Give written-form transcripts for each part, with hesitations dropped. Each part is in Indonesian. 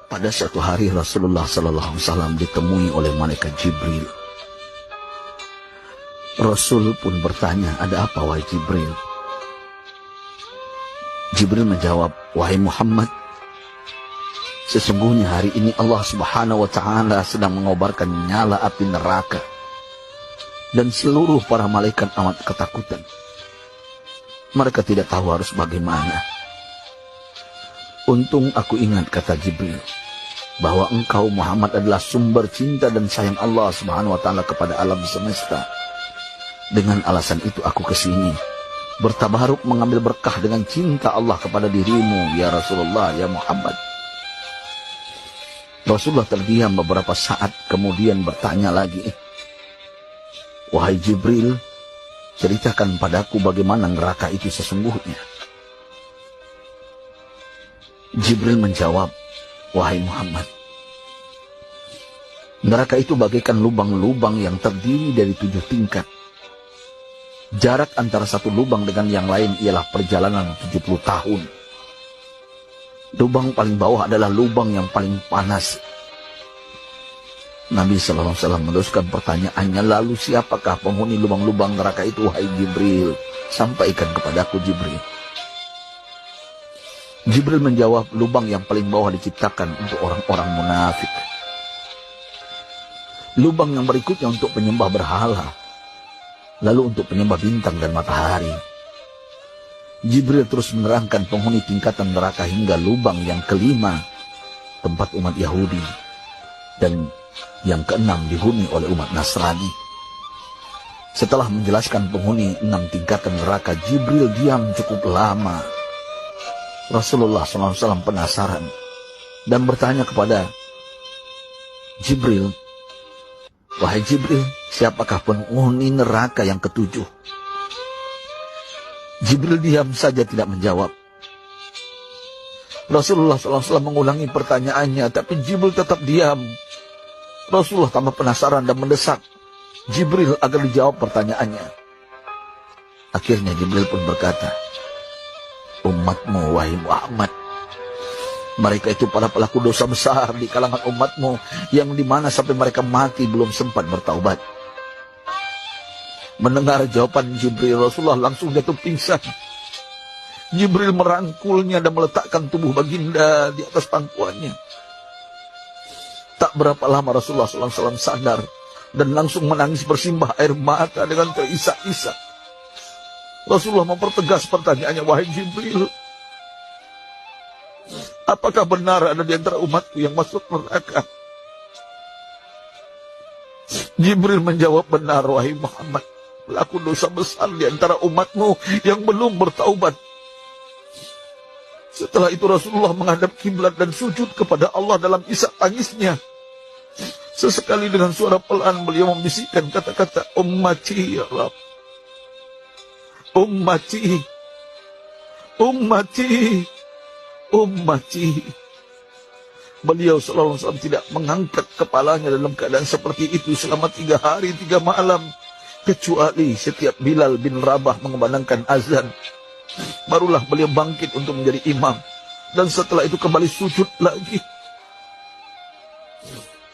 Pada suatu hari Rasulullah SAW ditemui oleh malaikat Jibril. Rasul pun bertanya, ada apa wahai Jibril? Jibril menjawab, wahai Muhammad, sesungguhnya hari ini Allah Subhanahu wa Ta'ala sedang mengobarkan nyala api neraka, dan seluruh para malaikat amat ketakutan. Mereka tidak tahu harus bagaimana. Untung aku ingat, kata Jibril, bahwa engkau Muhammad adalah sumber cinta dan sayang Allah Subhanahu wa Ta'ala kepada alam semesta. Dengan alasan itu aku kesini, bertabaruk mengambil berkah dengan cinta Allah kepada dirimu, ya Rasulullah, ya Muhammad. Rasulullah terdiam beberapa saat, kemudian bertanya lagi, wahai Jibril, ceritakan padaku bagaimana neraka itu sesungguhnya. Jibril menjawab, wahai Muhammad, neraka itu bagaikan lubang-lubang yang terdiri dari 7 tingkat. Jarak antara satu lubang dengan yang lain ialah perjalanan 70 tahun. Lubang paling bawah adalah lubang yang paling panas. Nabi SAW meneruskan pertanyaannya, lalu siapakah penghuni lubang-lubang neraka itu, wahai Jibril? Sampaikan kepadaku, Jibril. Jibril menjawab, lubang yang paling bawah diciptakan untuk orang-orang munafik. Lubang yang berikutnya untuk penyembah berhala. Lalu untuk penyembah bintang dan matahari. Jibril terus menerangkan penghuni tingkatan neraka hingga lubang yang kelima, tempat umat Yahudi. Dan yang keenam dihuni oleh umat Nasrani. Setelah menjelaskan penghuni 6 tingkatan neraka, Jibril diam cukup lama. Rasulullah SAW penasaran dan bertanya kepada Jibril, wahai Jibril, siapakah penghuni neraka yang ke-7? Jibril diam saja tidak menjawab. Rasulullah SAW mengulangi pertanyaannya, tapi Jibril tetap diam. Rasulullah tambah penasaran dan mendesak Jibril agar dijawab pertanyaannya. Akhirnya Jibril pun berkata, umatmu wahai Muhammad, mereka itu para pelaku dosa besar di kalangan umatmu, yang dimana sampai mereka mati belum sempat bertaubat. Mendengar jawaban Jibril, Rasulullah langsung jatuh pingsan. Jibril merangkulnya dan meletakkan tubuh baginda di atas pangkuannya. Tak berapa lama Rasulullah SAW sadar dan langsung menangis bersimbah air mata dengan terisak-isak. Rasulullah mempertegas pertanyaannya, wahai Jibril, apakah benar ada di antara umatku yang masuk neraka? Jibril menjawab, benar wahai Muhammad, pelaku dosa besar di antara umatmu yang belum bertaubat. Setelah itu Rasulullah menghadap kiblat dan sujud kepada Allah dalam isak tangisnya. Sesekali dengan suara pelan beliau membisikkan kata-kata, ummati ya Rabb, ummati, ummati, ummati. Beliau SAW tidak mengangkat kepalanya dalam keadaan seperti itu selama 3 hari 3 malam, kecuali setiap Bilal bin Rabah mengumandangkan azan, barulah beliau bangkit untuk menjadi imam, dan setelah itu kembali sujud lagi.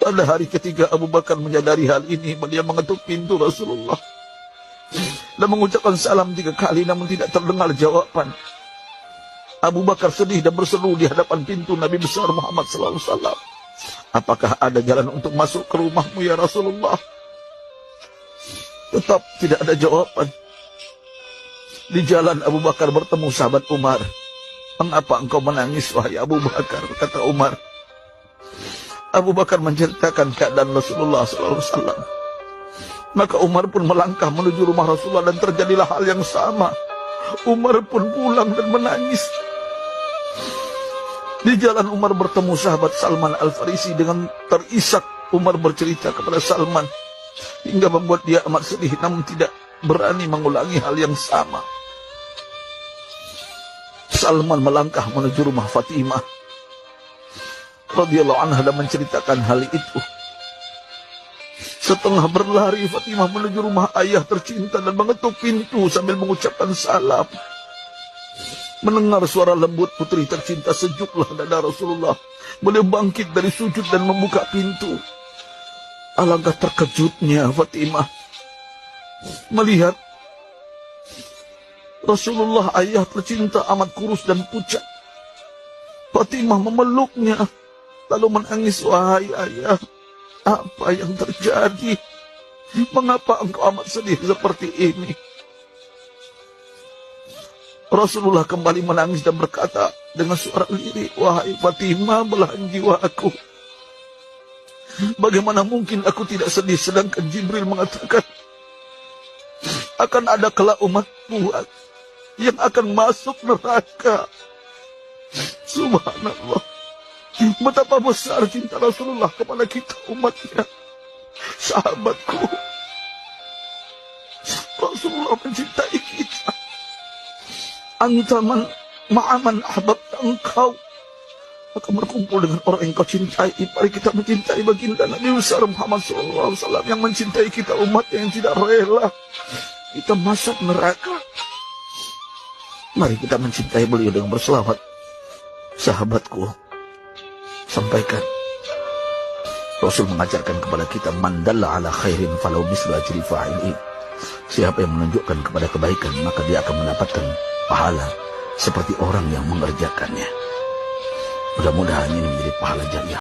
Pada hari ketiga Abu Bakar menyadari hal ini, beliau mengetuk pintu Rasulullah dan mengucapkan salam 3 kali, namun tidak terdengar jawaban. Abu Bakar sedih dan berseru di hadapan pintu Nabi besar Muhammad SAW. Apakah ada jalan untuk masuk ke rumahmu ya Rasulullah? Tetap tidak ada jawaban. Di jalan Abu Bakar bertemu sahabat Umar. Mengapa engkau menangis wahai Abu Bakar? Kata Umar. Abu Bakar menceritakan keadaan Rasulullah SAW. Maka Umar pun melangkah menuju rumah Rasulullah dan terjadilah hal yang sama. Umar pun pulang dan menangis. Di jalan Umar bertemu sahabat Salman Al-Farisi. Dengan terisak Umar bercerita kepada Salman hingga membuat dia amat sedih, namun tidak berani mengulangi hal yang sama. Salman melangkah menuju rumah Fatimah radhiyallahu anha dan menceritakan hal itu. Setengah berlari Fatimah menuju rumah ayah tercinta dan mengetuk pintu sambil mengucapkan salam. Mendengar suara lembut putri tercinta, sejuklah dada Rasulullah. Beliau bangkit dari sujud dan membuka pintu. Alangkah terkejutnya Fatimah melihat Rasulullah, ayah tercinta, amat kurus dan pucat. Fatimah memeluknya, lalu menangis. Wahai ayah, apa yang terjadi? Mengapa engkau amat sedih seperti ini? Rasulullah kembali menangis dan berkata dengan suara lirih, wahai Fatimah, belahan jiwa aku. Bagaimana mungkin aku tidak sedih sedangkan Jibril mengatakan akan ada kelak umatmu yang akan masuk neraka. Subhanallah, betapa besar cinta Rasulullah kepada kita umatnya. Sahabatku, Rasulullah mencintai kita. Antaman ma'aman ahbabta, engkau akan berkumpul dengan orang yang kau cintai. Mari kita mencintai baginda Nabi besar Muhammad SAW yang mencintai kita, umat yang tidak rela kita masuk neraka. Mari kita mencintai beliau dengan berselawat. Sahabatku, sampaikan, Rasul mengajarkan kepada kita, man dalla ala khairin falau mislu ajri fa'ili. Siapa yang menunjukkan kepada kebaikan, maka dia akan mendapatkan pahala seperti orang yang mengerjakannya. Mudah-mudahan ini menjadi pahala jariah